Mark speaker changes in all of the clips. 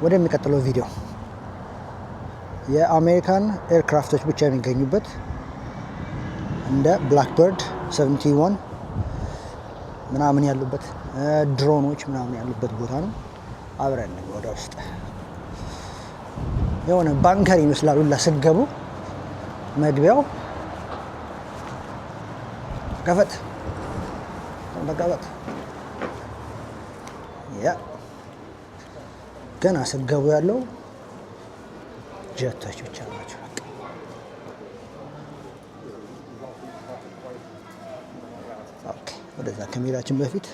Speaker 1: ወደሚቀጥለው ቪዲዮ የአሜሪካን ኤርክራፍቶች ብቻ የሚገኙበት እንደ ብላክበርድ 71 ምናምን ያሉበት ድሮኖች ምናምን ያሉበት ቦታ ነው። አብረን ወደ ውስጥ የሆነ ባንከር ይመስላል ሁላ ስትገቡ መግቢያው ከፈት በቃበት ያ ገና ስትገቡ ያለው ጀቶች ብቻ ናቸው። ኦኬ ወደዛ ከመሄዳችን በፊት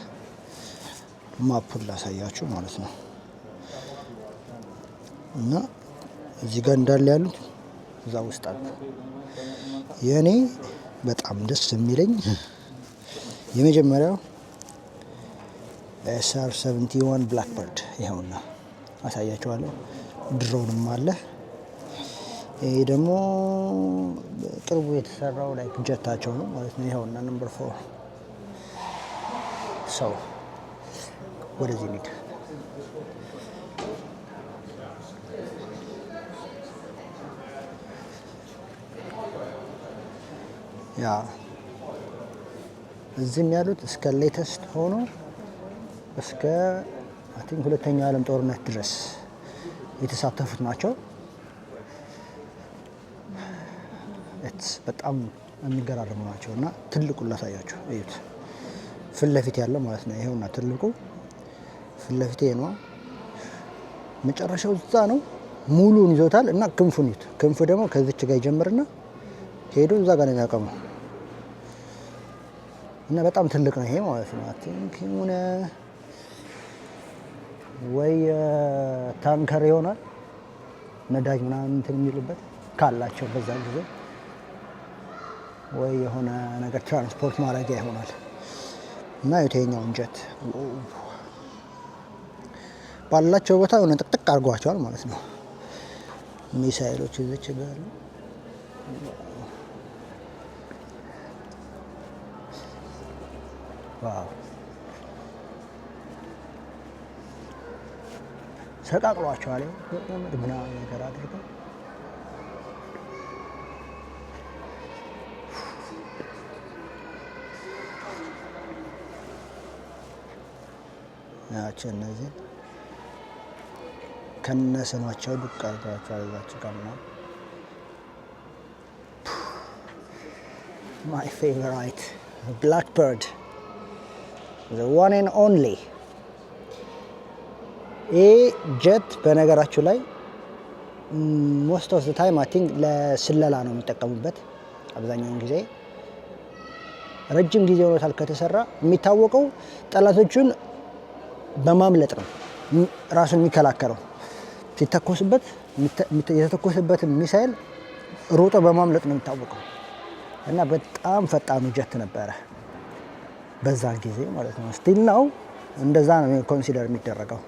Speaker 1: ማፑን ላሳያችሁ ማለት ነው። እና እዚህ ጋር እንዳለ ያሉት እዛ ውስጥ አሉ። የኔ በጣም ደስ የሚለኝ የመጀመሪያው SR-71 ብላክበርድ ይኸውና አሳያችኋለሁ። ድሮንም አለ። ይሄ ደግሞ ቅርቡ የተሰራው ላይክ ጀታቸው ነው ማለት ነው። ይኸውና ነምበር 4 ሰው ወደዚህ እንሂድ። ያ እዚህም ያሉት እስከ ሌተስት ሆኖ እስከ አይ ቲንክ ሁለተኛው ዓለም ጦርነት ድረስ የተሳተፉት ናቸው። በጣም የሚገራርሙ ናቸው እና ትልቁን ላሳያችሁ። እዩት፣ ፊት ለፊት ያለው ማለት ነው። ይሄውና ትልቁ ፊት ለፊት ነው። መጨረሻው እዛ ነው። ሙሉን ይዞታል እና ክንፉን ይዩት። ክንፉ ደግሞ ከዚች ጋር ይጀምርና ሄዶ እዛ ጋር ነው የሚያቆመው እና በጣም ትልቅ ነው ይሄ ማለት ነው። አይ ቲንክ የሆነ ወይ ታንከር ይሆናል ነዳጅ ምናምን እንትን የሚሉበት ካላቸው በዛ ጊዜ ወይ የሆነ ነገር ትራንስፖርት ማድረጊያ ይሆናል እና የቴኛውን ጀት ባላቸው ቦታ የሆነ ጥቅጥቅ አድርጓቸዋል ማለት ነው። ሚሳኤሎች እዚች ጋር አሉ። ዋው ሰቃቅሏቸዋል ምናምን ነገር አድርገው ናቸው። እነዚህ ከነስማቸው ዱቅ አድርገዋቸዋል እዛች ጋር ነው። ማይ ፌቨራይት ብላክበርድ the one and only ጀት በነገራችሁ ላይ most of the time I think ለስለላ ነው የሚጠቀሙበት። አብዛኛውን ጊዜ ረጅም ጊዜ ሆኖታል ከተሰራ። የሚታወቀው ጠላቶቹን በማምለጥ ነው ራሱን የሚከላከለው። ሲተኮስበት የተተኮሰበት ሚሳኤል ሮጦ በማምለጥ ነው የሚታወቀው እና በጣም ፈጣኑ ጀት ነበረ በዛን ጊዜ ማለት ነው። ስቲል ነው እንደዛ ነው ኮንሲደር የሚደረገው።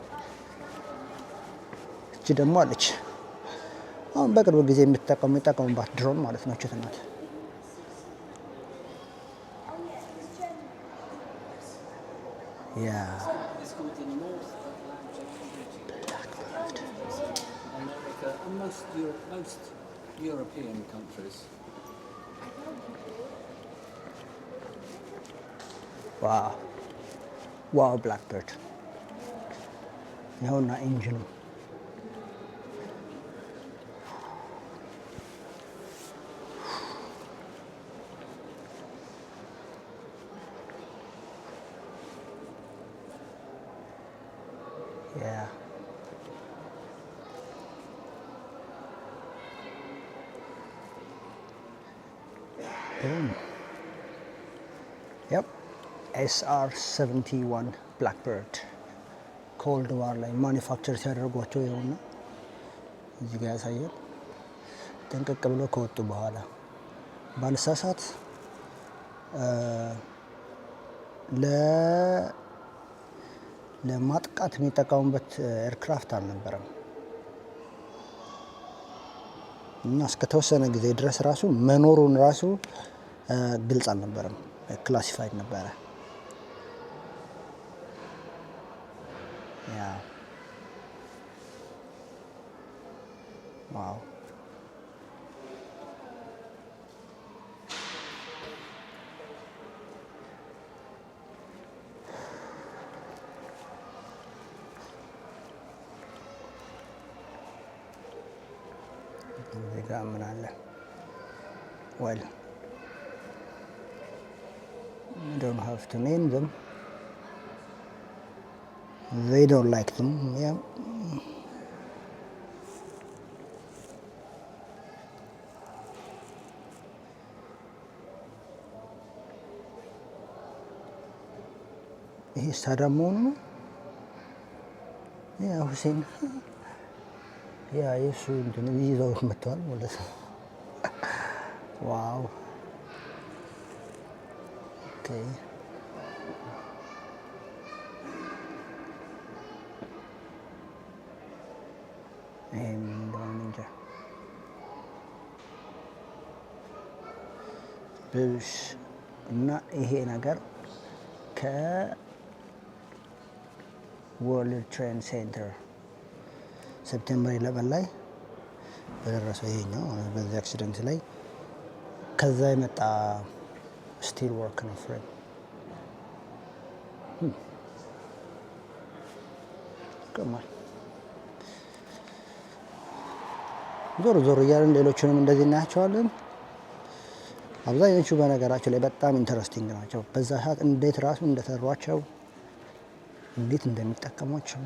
Speaker 1: እቺ ደግሞ አለች አሁን በቅርብ ጊዜ የሚጠቀሙባት ድሮን ማለት ነው። እቺ ናት። ያ
Speaker 2: most European countries.
Speaker 1: ዋው ብላክበርድ ይኸውና ኢንጂኑ Yep. SR-71 ብላክበርድ ኮልድ ዋር ላይ ማኒፋክቸር ሲያደርጓቸው ይኸውና እዚህ ጋር ያሳያል። ጠንቀቅ ብሎ ከወጡ በኋላ ባልሳሳት ለማጥቃት የሚጠቀሙበት ኤርክራፍት አልነበረም እና እስከተወሰነ ጊዜ ድረስ ራሱ መኖሩን ራሱ ግልጽ አልነበረም። ክላሲፋይድ ነበረ። ያ ዋው እዚህ ጋር ምን አለ? well you don't have to name them. They don't like them. Yeah. ይሄ ሳዳም መሆኑ ነው። ያ ሁሴን ያ የሱ እንትን ይዘው መጥተዋል ማለት ነው። ዋው ኦኬ እንጃ ብሽ እና ይሄ ነገር ከወርልድ ትሬድ ሴንተር ሴፕቴምበር 11 ላይ በደረሰው ይሄኛው በዚህ አክሲደንት ላይ ከዛ የመጣ ስቲል ወርክ ነው ፍሬም ከማል ዞር ዞር እያልን ሌሎቹንም እንደዚህ እናያቸዋለን። አብዛኞቹ በነገራቸው ላይ በጣም ኢንተረስቲንግ ናቸው። በዛ ሰዓት እንዴት ራሱ እንደሰሯቸው እንዴት እንደሚጠቀሟቸው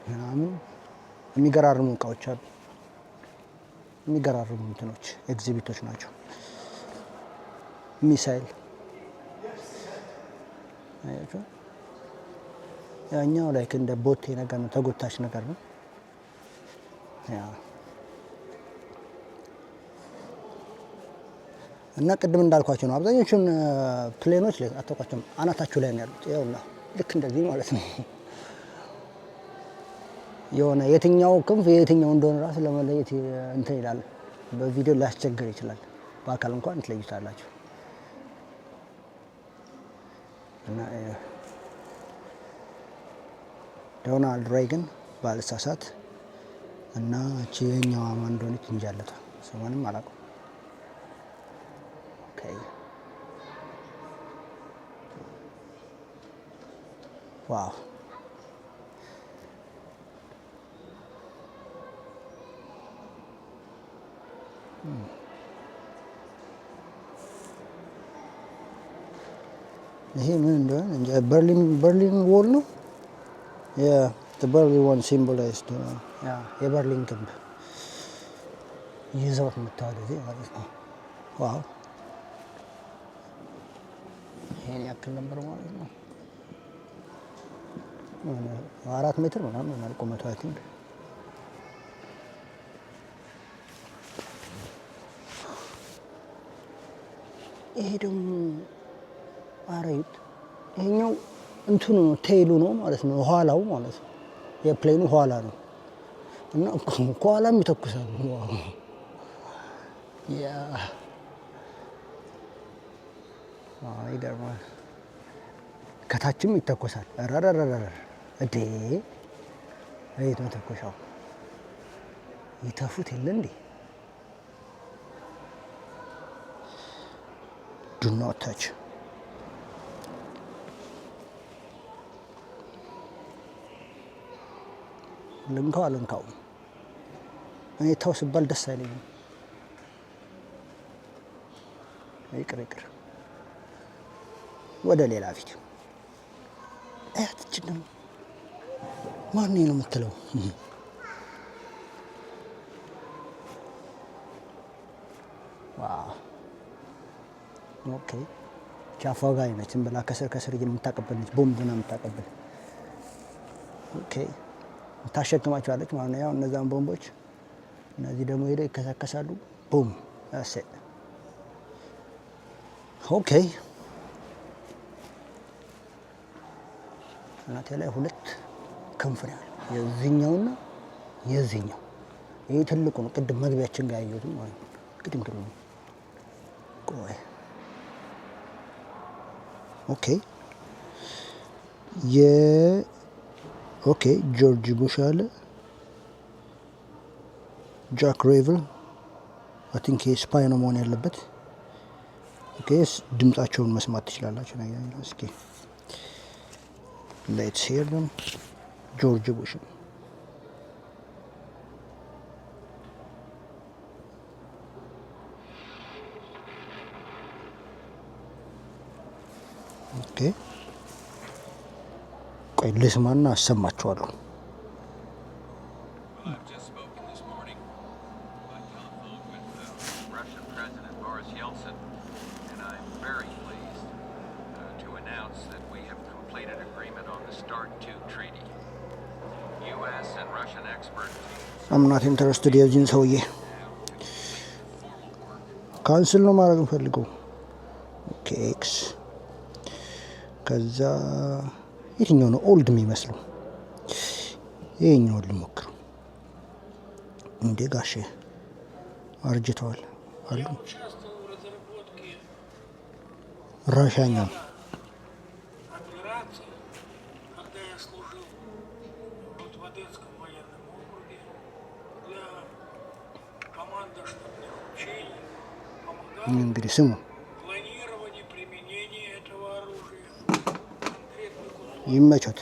Speaker 1: ምናምን የሚገራርሙ እቃዎች አሉ። የሚገራርሙ እንትኖች ኤግዚቢቶች ናቸው። ሚሳይል አያችሁ፣ ያኛው ላይክ እንደ ቦቴ ነገር ነው፣ ተጎታች ነገር ነው። ያ እና ቅድም እንዳልኳቸው ነው። አብዛኞቹን ፕሌኖች ላይ አታውቋቸውም፣ አናታችሁ ላይ ነው ያሉት። ይኸውና ልክ እንደዚህ ማለት ነው። የሆነ የትኛው ክንፍ የትኛው እንደሆነ ራሱ ለመለየት እንትን ይላል። በቪዲዮ ሊያስቸግር ይችላል፣ በአካል እንኳን ትለዩታላችሁ። እና ሮናልድ ሬገን ባልሳሳት እና እቺ የኛዋ ማን እንደሆነች እንጃለታ ስሟንም አላውቅም። ኦኬ ዋው ይሄ ምን እንደሆነ እንጃ። በርሊን ዎል ነው። the Berlin one symbolized የበርሊን ግንብ ይዘውት መጥተዋል እዚህ ማለት ነው። ዋው ይሄን ያክል ነበር ማለት ነው። 4 ሜትር ምናምን ነው ቁመቱ አይ ቲንክ። ይሄ ደግሞ አረይት ይሄኛው እንትኑ ነው ቴይሉ ነው ማለት ነው። ኋላው ማለት ነው የፕሌኑ ኋላ ነው እና ከኋላም ይተኩሳል። ያ ይገርማል። ከታችም ይተኮሳል። ረረረረ እዴ እይት መተኮሻው ይተፉት የለ እንዴ? ዱ ኖት ታች ልንካው እኔ ተው ስባል ደስ አይለኝም። ይቅር ወደ ሌላ ቪዲዮ አያትችን ደግሞ ማን ነው የምትለው? ዋው ኦኬ ቻፋጋይ ነች ብላ ከስር የምታቀበል ነች። ቦምብ ነው የምታቀበል። ኦኬ ታሸክማቸዋለች ማለት ነው። ያው እነዛን ቦምቦች እነዚህ ደግሞ ሄደው ይከሰከሳሉ። ቡም አሰ ኦኬ እናቴ ላይ 2 ክንፍ ነው ያለው፣ የዚህኛውና የዚህኛው። ይሄ ትልቁ ነው። ቅድም መግቢያችን ጋር ያየሁት ማለት ነው። ቅድም ቆይ ኦኬ ኦኬ ጆርጅ ቡሽ አለ። ጃክ ሬቭል አይ ቲንክ ስፓይ ነው መሆን ያለበት። ኦኬስ ድምጻቸውን መስማት ትችላላችሁ ነገር እስኪ ሌትስ ሂር them ጆርጅ ቡሽ ኦኬ ቆይ ልስማና አሰማችኋለሁ። I'm not interested የዚህን ሰውዬ ካንስል ነው ማድረግ ፈልገው። ኦኬ ኤክስ ከዛ የትኛው ነው ኦልድ የሚመስለው? ይሄኛውን ልሞክረው። እንዴ ጋሼ አርጅተዋል አሉ። ራሻኛው እንግዲህ ስሙ ይመቾት።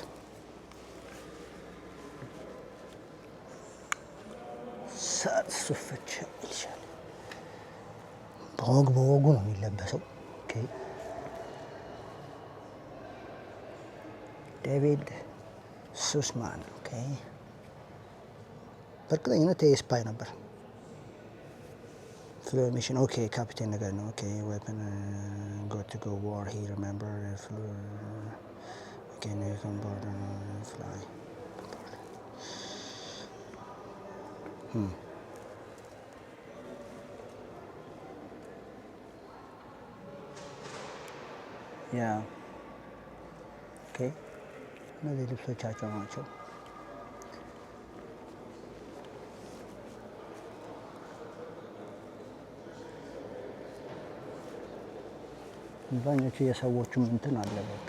Speaker 1: ሳትሱፈች ይልሻል። በወጉ ነው የሚለበሰው። ኦኬ ዴቪድ ሱስማን። ኦኬ በእርግጠኝነት ስፓይ ነበር። ሚሽን ኦኬ ካፒቴን ነገር ነው። ኦኬ ዌፐን ጎት ቱ ጎ ዋር ሂ ሪሜምበር again you can board and fly. Yeah. Okay. እነዚህ ልብሶቻቸው ናቸው። አብዛኞቹ የሰዎቹም እንትን አለ በቃ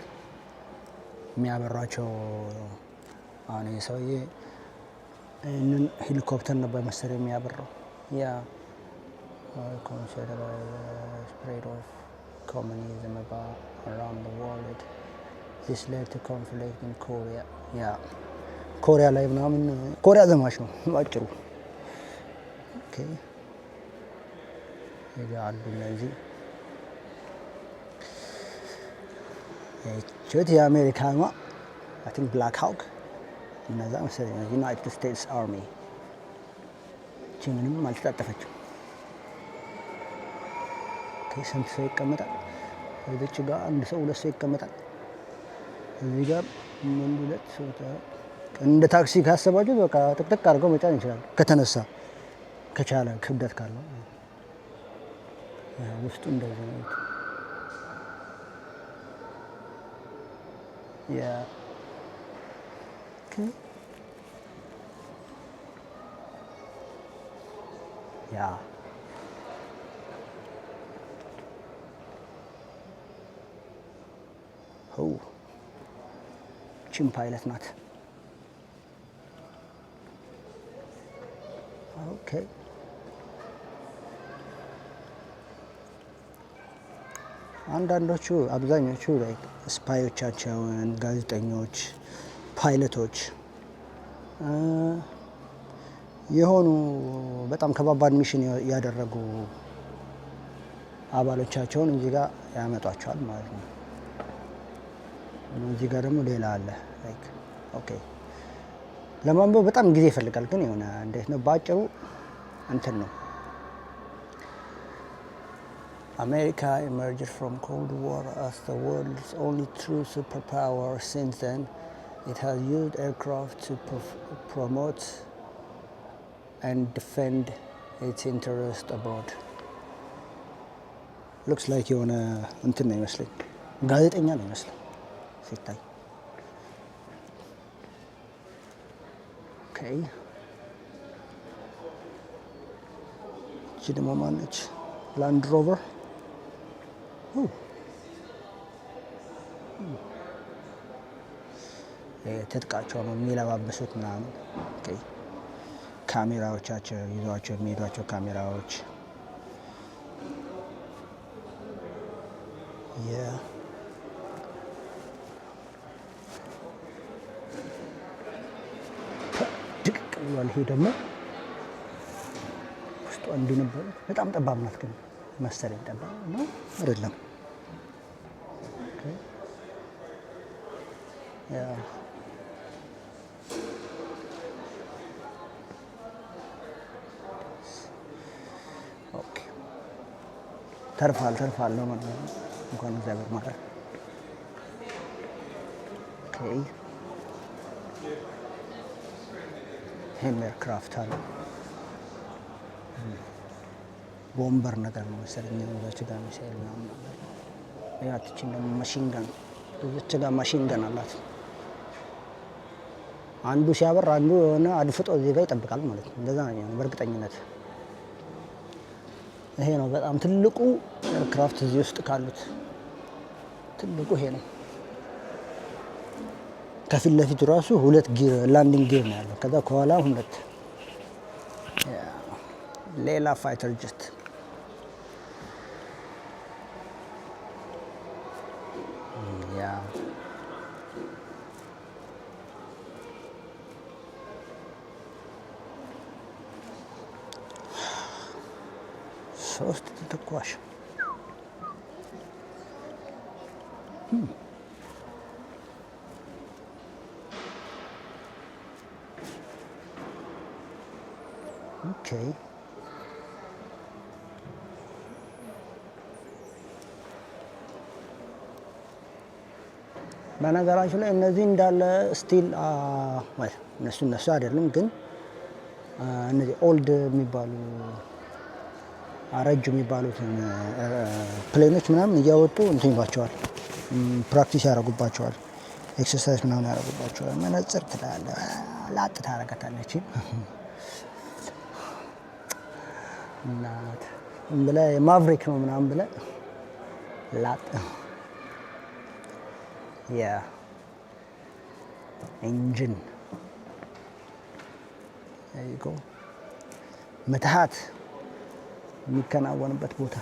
Speaker 1: የሚያበራቸው። አሁን የሰውዬ ይህንን ሄሊኮፕተር ነበር መሰለኝ የሚያበራው። ያ ኮንሲደር ስፕሬድ ኦፍ ኮሙኒዝም around the world this led to conflict in Korea. ያ ኮሪያ ላይ ምናምን ኮሪያ ዘማች ነው ባጭሩ። ኦኬ ያሉ እነዚህ ቹት የአሜሪካኗ አይ ቲንክ ብላክ ሃውክ እነዛ መሰለኝ ዩናይትድ ስቴትስ አርሚ። እቺ ምንም አልተጣጠፈችም። ስንት ሰው ይቀመጣል? እዚች ጋር አንድ ሰው ሁለት ሰው ይቀመጣል። እዚህ ጋር ምን ሁለት ሰው እንደ ታክሲ ካሰባችሁ በቃ ጥቅጥቅ አድርገው መጫን ይችላል ከተነሳ ከቻለ ክብደት ካለው። ውስጡ እንደዚህ ነው። Yeah. Okay. Yeah. Oh. ቺም ፓይለት ናት። ኦኬ አንዳንዶቹ አብዛኞቹ ስፓዮቻቸውን ጋዜጠኞች፣ ፓይለቶች የሆኑ በጣም ከባባድ ሚሽን ያደረጉ አባሎቻቸውን እዚህ ጋር ያመጧቸዋል ማለት ነው። እዚህ ጋር ደግሞ ሌላ አለ። ላይክ ኦኬ ለማንበብ በጣም ጊዜ ይፈልጋል፣ ግን የሆነ እንዴት ነው ባጭሩ እንትን ነው። America emerged from Cold War as the world's only true superpower. Since then, it has used aircraft to promote and defend its interests abroad. Looks like የሆነ እንትን ነው ይመስለኝ፣ ጋዜጠኛ ነው ይመስለኝ ሲታይ። Okay. እቺ ደግሞ ማነች? ላንድ ሮቨር ትጥቃቸው ነው የሚለባበሱት ምናምን። ካሜራዎቻቸው ይዟቸው የሚሄዷቸው ካሜራዎች ድቅቅ ብሏል። ይሄ ደግሞ ውስጡ እንዲህ ነበር። በጣም ጠባብ ናት ግን መሰለኝ። ጠባብ ነው አይደለም? ተርፋል ነው ማለት ነው። እንኳን እግዚአብሔር ማረ። ኦኬ ይሄም ኤርክራፍት አለ። ቦምበር ነገር ነው መሰለኝ። እዛች ጋር ሚሳኤል ምናምን ነገር ያቺን ደግሞ ማሽን ገን እዛች ጋር ማሽን ገን አላት። አንዱ ሲያበር አንዱ የሆነ አድፍጦ እዚህ ጋር ይጠብቃል ማለት ነው። እንደዛ ነው በእርግጠኝነት። ይሄ ነው በጣም ትልቁ ኤርክራፍት እዚህ ውስጥ ካሉት ትልቁ ይሄ ነው። ከፊት ለፊቱ ራሱ 2 ጊር ላንዲንግ ጊር ነው ያለው። ከዛ ከኋላ 2 ሌላ ፋይተር ጀት ሶስት ተተኳሽ ኦኬ። በነገራችን ላይ እነዚህ እንዳለ ስቲል እነሱ አይደለም ግን እነዚህ ኦልድ የሚባሉ አረጁ የሚባሉትን ፕሌኖች ምናምን እያወጡ እንትን ይሏቸዋል፣ ፕራክቲስ ያደርጉባቸዋል፣ ኤክሰርሳይዝ ምናምን ያደርጉባቸዋል። መነጽር ትላለህ ላጥ ታረጋታለች እናት ብለህ ማቭሪክ ነው ምናምን ብለህ ላጥ ኢንጂን ይጎ ምትሃት የሚከናወንበት ቦታ።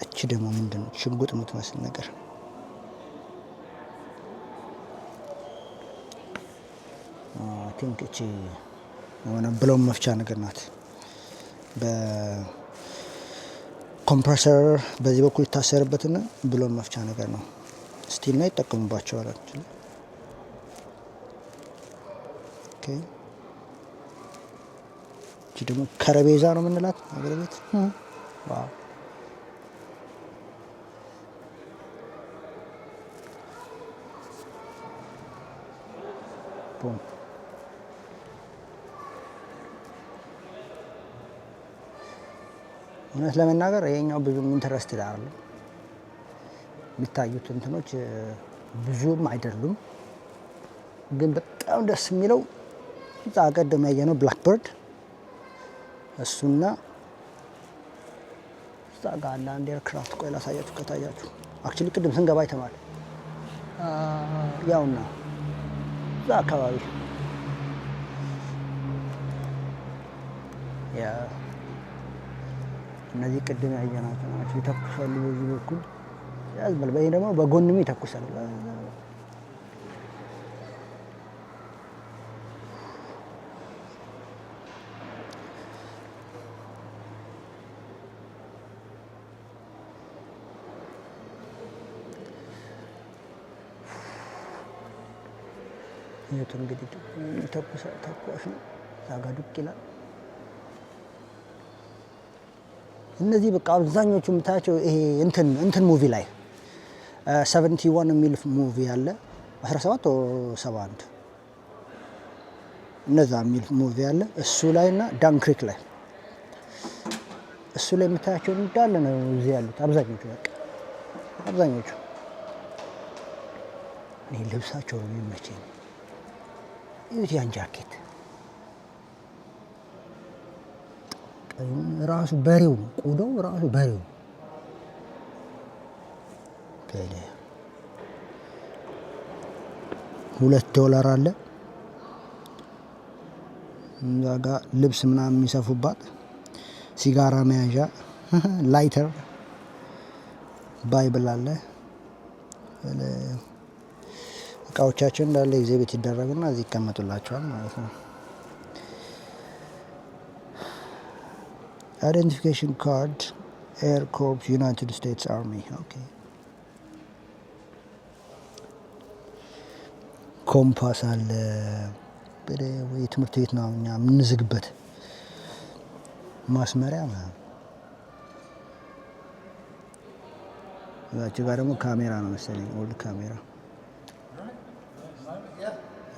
Speaker 1: እቺ ደግሞ ምንድን ነው? ሽጉጥ የምትመስል ነገር ቲንክ እቺ የሆነ ብሎም መፍቻ ነገር ናት። በኮምፕረሰር በዚህ በኩል ይታሰርበትና ብሎም መፍቻ ነገር ነው። ስቲል ነው ይጠቀሙባቸዋል። እቺ ደግሞ ከረቤዛ ነው የምንላት አገር ቤት። ዋው ቡም እውነት ለመናገር ይሄኛው ብዙም ኢንተረስትድ አይደለም። የሚታዩት እንትኖች ብዙም አይደሉም፣ ግን በጣም ደስ የሚለው እዛ ቀደም ያየነው ብላክበርድ እሱና እዛ ጋር አለ አንድ ኤርክራፍት። ቆይ ላሳያችሁ ከታያችሁ። አክቹሊ ቅድም ስንገባ አይተናል። ያውና እዛ አካባቢ እነዚህ ቅድም ያየናቸው ናቸው። ይተኩሳሉ በዚህ በኩል ያዝበል፣ በዚህ ደግሞ በጎንም ይተኩሳሉ። ይሄቱ እንግዲህ ተኳሽ ነው። እዛ ጋ ዱቅ ይላል። እነዚህ በቃ አብዛኞቹ የምታያቸው ይሄ እንትን ሙቪ ላይ 71 የሚል ሙቪ አለ 17 or 71 እነዛ የሚል ሙቪ አለ እሱ ላይ እና ዳንክሪክ ላይ እሱ ላይ የምታያቸው እንዳለ ነው እዚህ ያሉት አብዛኞቹ። በቃ አብዛኞቹ እኔ ልብሳቸው ነው የሚመቸኝ። ይሄ ያን ጃኬት ራሱ በሬው ቆዳው ራሱ በሬው $2 አለ። እዛ ጋ ልብስ ምናምን የሚሰፉባት፣ ሲጋራ መያዣ፣ ላይተር፣ ባይብል አለ። እቃዎቻችን እንዳለ ኤግዚቢት ይደረጉና እዚህ ይቀመጡላቸዋል ማለት ነው። አይደንቲፊኬሽን ካርድ ኤር ኮርፕስ ዩናይትድ ስቴትስ አርሚ። ኦኬ ኮምፓስ አለ። የትምህርት ቤት ነው እኛ የምንዝግበት ማስመሪያ ማለት። እዛች ጋር ደግሞ ካሜራ ነው መሰለኝ፣ ኦልድ ካሜራ።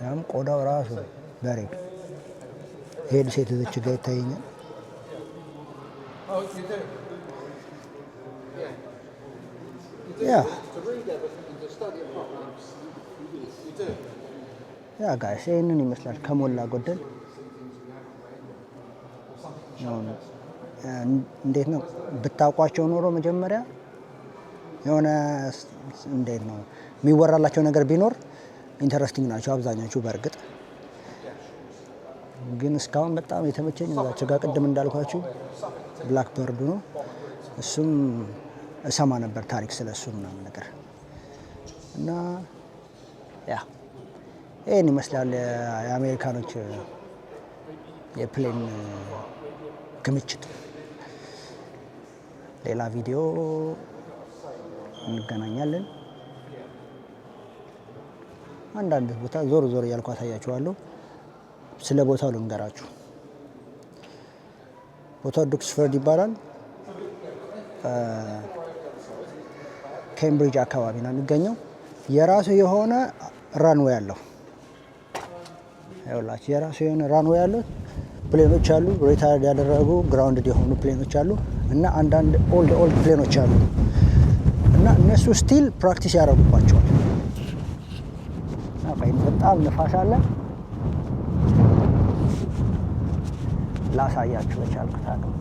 Speaker 1: ያም ቆዳው ራሱ በሬ ሄድ ሴት እዚች ጋር ይታየኛል። ያ ጋይስ ይህንን ይመስላል ከሞላ ጎደል። እንዴት ነው ብታውቋቸው ኖሮ መጀመሪያ የሆነ እንዴት ነው የሚወራላቸው ነገር ቢኖር ኢንተረስቲንግ ናቸው አብዛኞቹ። በእርግጥ ግን እስካሁን በጣም የተመቸኝ እዛቸው ጋር ቅድም እንዳልኳችሁ ብላክ በርዱ ነው። እሱም እሰማ ነበር ታሪክ ስለሱ ምናምን ነገር እና ያ ይህን ይመስላል የአሜሪካኖች የፕሌን ክምችት። ሌላ ቪዲዮ እንገናኛለን። አንዳንድ ቦታ ዞር ዞር እያልኩ አሳያችኋለሁ። ስለ ቦታው ልንገራችሁ። ቦታው ዱክስፈርድ ይባላል። ኬምብሪጅ አካባቢ ነው የሚገኘው። የራሱ የሆነ ራንዌይ አለው። ይኸውላችሁ የራሱ የሆነ ራንዌይ አለው። ፕሌኖች አሉ፣ ሪታየርድ ያደረጉ ግራውንድድ የሆኑ ፕሌኖች አሉ እና አንዳንድ ኦልድ ፕሌኖች አሉ እና እነሱ ስቲል ፕራክቲስ ያደርጉባቸዋል። በጣም ንፋስ አለ። ላሳያችሁ በቻልኩት አቅም።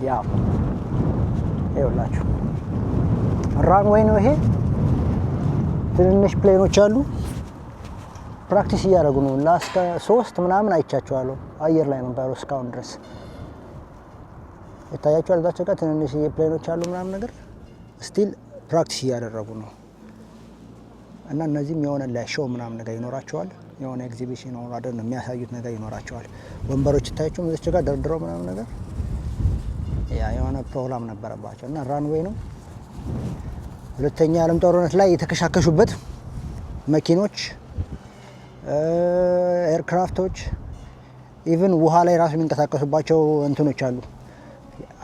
Speaker 1: ያው ይኸውላችሁ ራንዌይ ነው ይሄ። ትንንሽ ፕሌኖች አሉ ፕራክቲስ እያደረጉ ነው። ላስከ 3 ምናምን አይቻቸዋለሁ አየር ላይ ነበሩ እስካሁን ድረስ ይታያቸዋል። እዛቸው ጋር ትንንሽ ፕሌኖች አሉ ምናምን ነገር ስቲል ፕራክቲስ እያደረጉ ነው እና እነዚህም የሆነ ለሾው ምናምን ነገር ይኖራቸዋል። የሆነ ኤግዚቢሽን ነው አይደል የሚያሳዩት ነገር ይኖራቸዋል። ወንበሮች ይታያቸው እዛቸው ጋር ደርድረው ምናምን ነገር ያ የሆነ ፕሮግራም ነበረባቸው እና ራንዌይ ነው። ሁለተኛ የዓለም ጦርነት ላይ የተከሻከሹበት መኪኖች፣ ኤርክራፍቶች፣ ኢቭን ውሃ ላይ ራሱ የሚንቀሳቀሱባቸው እንትኖች አሉ።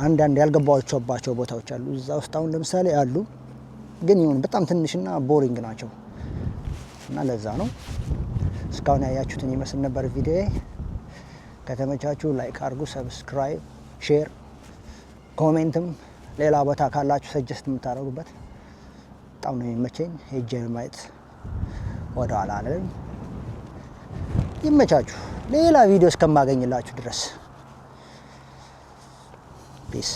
Speaker 1: አንዳንድ ያልገባቸውባቸው ቦታዎች አሉ እዛ ውስጥ። አሁን ለምሳሌ አሉ ግን ይሁን በጣም ትንሽና ቦሪንግ ናቸው እና ለዛ ነው። እስካሁን ያያችሁትን ይመስል ነበር ቪዲዮ። ከተመቻችሁ ላይክ አድርጉ፣ ሰብስክራይብ፣ ሼር፣ ኮሜንትም ሌላ ቦታ ካላችሁ ሰጀስት የምታደርጉበት በጣም ነው የሚመቸኝ። ሄጄን ማየት ወደ ኋላ አለም። ይመቻችሁ። ሌላ ቪዲዮ እስከማገኝላችሁ ድረስ ፒስ